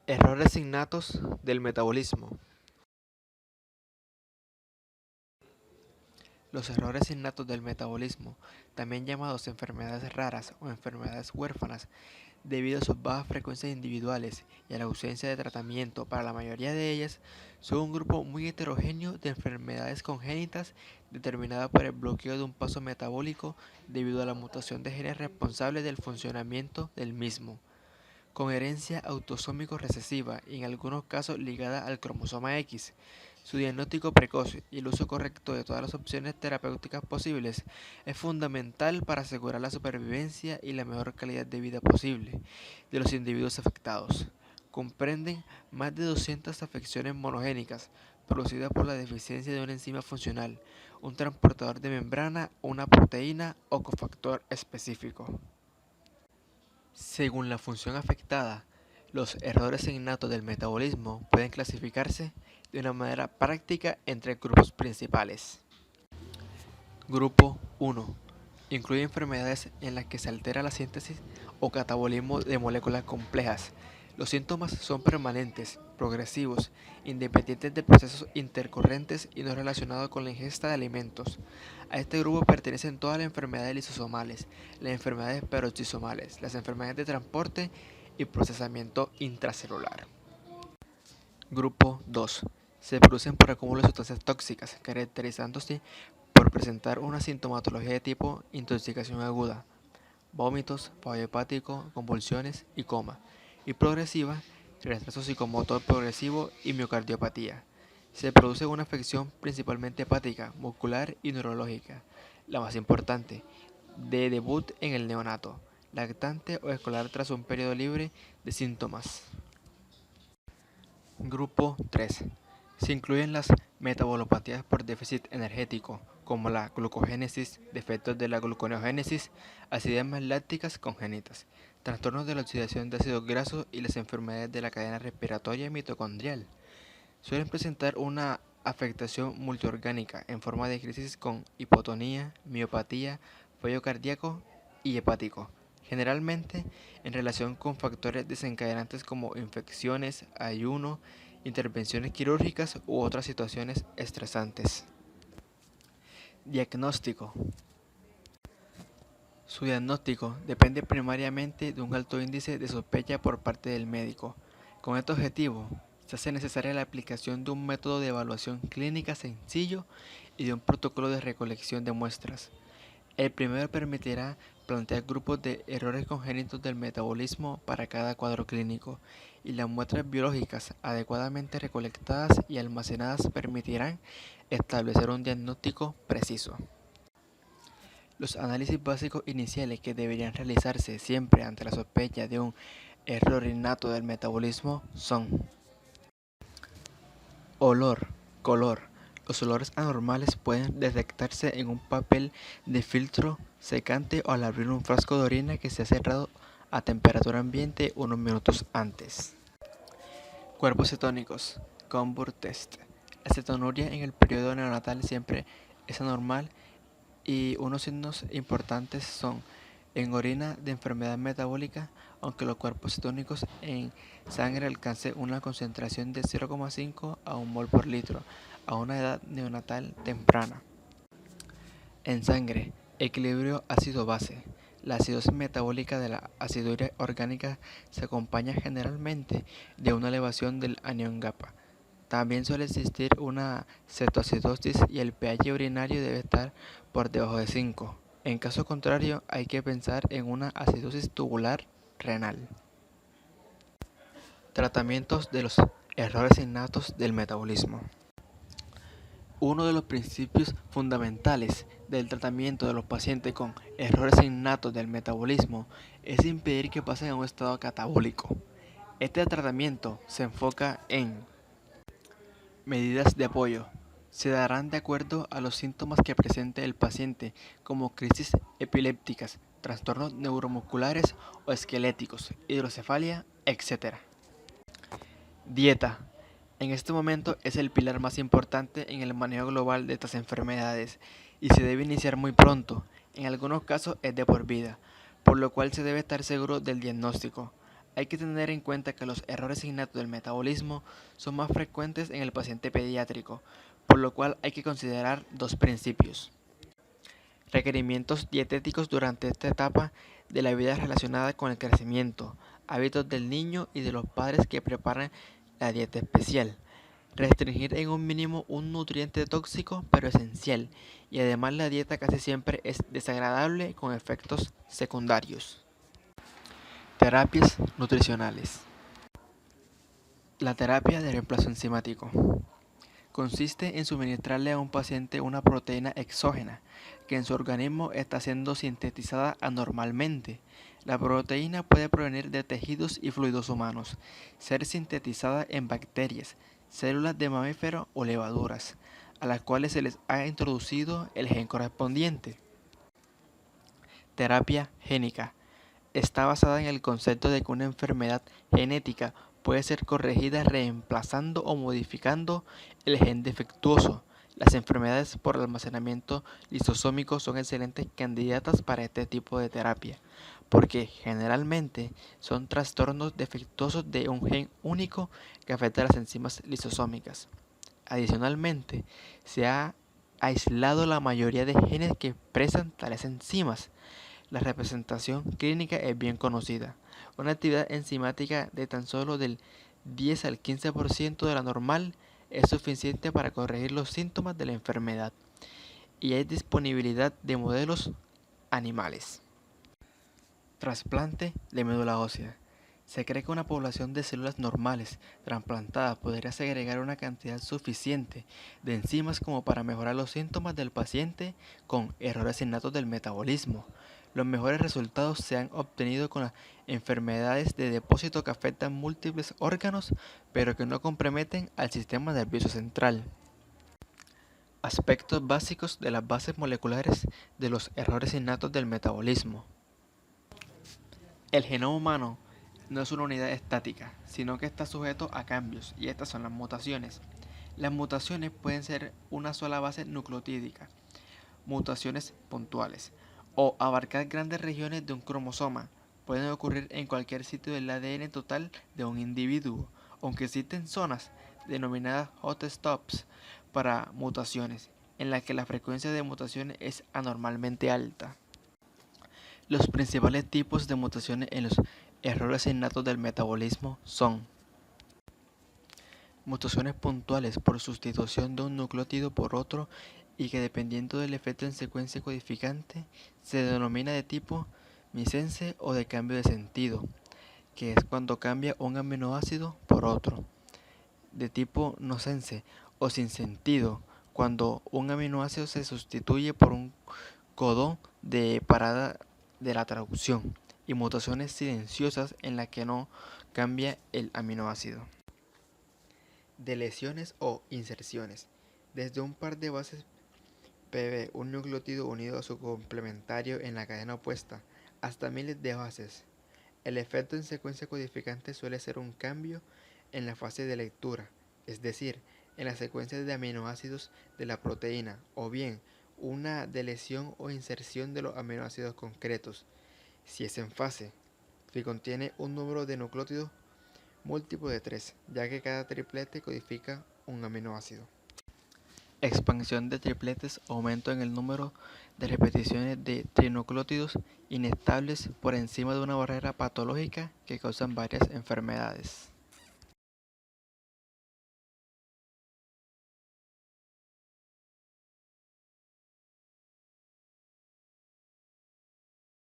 Errores innatos del metabolismo. Los errores innatos del metabolismo, también llamados enfermedades raras o enfermedades huérfanas, debido a sus bajas frecuencias individuales y a la ausencia de tratamiento para la mayoría de ellas, son un grupo muy heterogéneo de enfermedades congénitas determinadas por el bloqueo de un paso metabólico debido a la mutación de genes responsables del funcionamiento del mismo, con herencia autosómico recesiva y en algunos casos ligada al cromosoma X. Su diagnóstico precoz y el uso correcto de todas las opciones terapéuticas posibles es fundamental para asegurar la supervivencia y la mejor calidad de vida posible de los individuos afectados. Comprenden más de 200 afecciones monogénicas producidas por la deficiencia de una enzima funcional, un transportador de membrana, una proteína o cofactor específico. Según la función afectada, los errores innatos del metabolismo pueden clasificarse de una manera práctica en tres grupos principales. Grupo 1. Incluye enfermedades en las que se altera la síntesis o catabolismo de moléculas complejas. Los síntomas son permanentes, progresivos, independientes de procesos intercorrentes y no relacionados con la ingesta de alimentos. A este grupo pertenecen todas las enfermedades lisosomales, las enfermedades peroxisomales, las enfermedades de transporte y procesamiento intracelular. Grupo 2. Se producen por acúmulo de sustancias tóxicas, caracterizándose por presentar una sintomatología de tipo intoxicación aguda, vómitos, fallo hepático, convulsiones y coma, y progresiva, retraso psicomotor progresivo y miocardiopatía. Se produce una afección principalmente hepática, muscular y neurológica, la más importante, de debut en el neonato, lactante o escolar tras un periodo libre de síntomas. Grupo 3. Se incluyen las metabolopatías por déficit energético, como la glucogénesis, defectos de la gluconeogénesis, acidemas lácticas congénitas, trastornos de la oxidación de ácidos grasos y las enfermedades de la cadena respiratoria mitocondrial. Suelen presentar una afectación multiorgánica en forma de crisis con hipotonía, miopatía, fallo cardíaco y hepático, generalmente en relación con factores desencadenantes como infecciones, ayuno, intervenciones quirúrgicas u otras situaciones estresantes. Diagnóstico. Su diagnóstico depende primariamente de un alto índice de sospecha por parte del médico. Con este objetivo, se hace necesaria la aplicación de un método de evaluación clínica sencillo y de un protocolo de recolección de muestras. El primero permitirá plantear grupos de errores congénitos del metabolismo para cada cuadro clínico, y las muestras biológicas adecuadamente recolectadas y almacenadas permitirán establecer un diagnóstico preciso. Los análisis básicos iniciales que deberían realizarse siempre ante la sospecha de un error innato del metabolismo son: olor, color. Los olores anormales pueden detectarse en un papel de filtro secante o al abrir un frasco de orina que se ha cerrado a temperatura ambiente unos minutos antes. Cuerpos cetónicos, Coburn Test. La cetonuria en el periodo neonatal siempre es anormal y unos signos importantes son en orina de enfermedad metabólica, aunque los cuerpos cetónicos en sangre alcancen una concentración de 0,5 a 1 mol por litro a una edad neonatal temprana. En sangre, equilibrio ácido-base. La acidosis metabólica de la aciduria orgánica se acompaña generalmente de una elevación del anión GAPA. También suele existir una cetoacidosis y el pH urinario debe estar por debajo de 5. En caso contrario, hay que pensar en una acidosis tubular renal. Tratamientos de los errores innatos del metabolismo. Uno de los principios fundamentales del tratamiento de los pacientes con errores innatos del metabolismo es impedir que pasen a un estado catabólico. Este tratamiento se enfoca en medidas de apoyo. Se darán de acuerdo a los síntomas que presente el paciente, como crisis epilépticas, trastornos neuromusculares o esqueléticos, hidrocefalia, etc. Dieta. En este momento es el pilar más importante en el manejo global de estas enfermedades y se debe iniciar muy pronto, en algunos casos es de por vida, por lo cual se debe estar seguro del diagnóstico. Hay que tener en cuenta que los errores innatos del metabolismo son más frecuentes en el paciente pediátrico, por lo cual hay que considerar dos principios. Requerimientos dietéticos durante esta etapa de la vida relacionada con el crecimiento, hábitos del niño y de los padres que preparan la dieta especial. Restringir en un mínimo un nutriente tóxico pero esencial, y además la dieta casi siempre es desagradable con efectos secundarios. Terapias nutricionales. La terapia de reemplazo enzimático consiste en suministrarle a un paciente una proteína exógena que en su organismo está siendo sintetizada anormalmente. La proteína puede provenir de tejidos y fluidos humanos, ser sintetizada en bacterias, células de mamíferos o levaduras, a las cuales se les ha introducido el gen correspondiente. Terapia génica. Está basada en el concepto de que una enfermedad genética puede ser corregida reemplazando o modificando el gen defectuoso. Las enfermedades por almacenamiento lisosómico son excelentes candidatas para este tipo de terapia, porque generalmente son trastornos defectuosos de un gen único que afecta a las enzimas lisosómicas. Adicionalmente, se ha aislado la mayoría de genes que expresan tales enzimas. La representación clínica es bien conocida. Una actividad enzimática de tan solo del 10 al 15% de la normal es suficiente para corregir los síntomas de la enfermedad, y hay disponibilidad de modelos animales. Trasplante de médula ósea. Se cree que una población de células normales trasplantadas podría segregar una cantidad suficiente de enzimas como para mejorar los síntomas del paciente con errores innatos del metabolismo. Los mejores resultados se han obtenido con las enfermedades de depósito que afectan múltiples órganos, pero que no comprometen al sistema nervioso central. Aspectos básicos de las bases moleculares de los errores innatos del metabolismo. El genoma humano no es una unidad estática, sino que está sujeto a cambios, y estas son las mutaciones. Las mutaciones pueden ser una sola base nucleotídica, mutaciones puntuales, o abarcar grandes regiones de un cromosoma. Pueden ocurrir en cualquier sitio del ADN total de un individuo, aunque existen zonas denominadas hotspots para mutaciones, en las que la frecuencia de mutaciones es anormalmente alta. Los principales tipos de mutaciones en los errores innatos del metabolismo son: mutaciones puntuales por sustitución de un nucleótido por otro y que, dependiendo del efecto en secuencia codificante, se denomina de tipo missense o de cambio de sentido, que es cuando cambia un aminoácido por otro; de tipo nosense o sin sentido, cuando un aminoácido se sustituye por un codón de parada de la traducción; y mutaciones silenciosas en las que no cambia el aminoácido. Deleciones o inserciones. Desde un par de bases PB, un nucleótido unido a su complementario en la cadena opuesta, hasta miles de bases. El efecto en secuencia codificante suele ser un cambio en la fase de lectura, es decir, en las secuencias de aminoácidos de la proteína, o bien una deleción o inserción de los aminoácidos concretos, si es en fase, que contiene un número de nucleótidos múltiplo de 3, ya que cada triplete codifica un aminoácido. Expansión de tripletes, aumento en el número de repeticiones de trinucleótidos inestables por encima de una barrera patológica que causan varias enfermedades.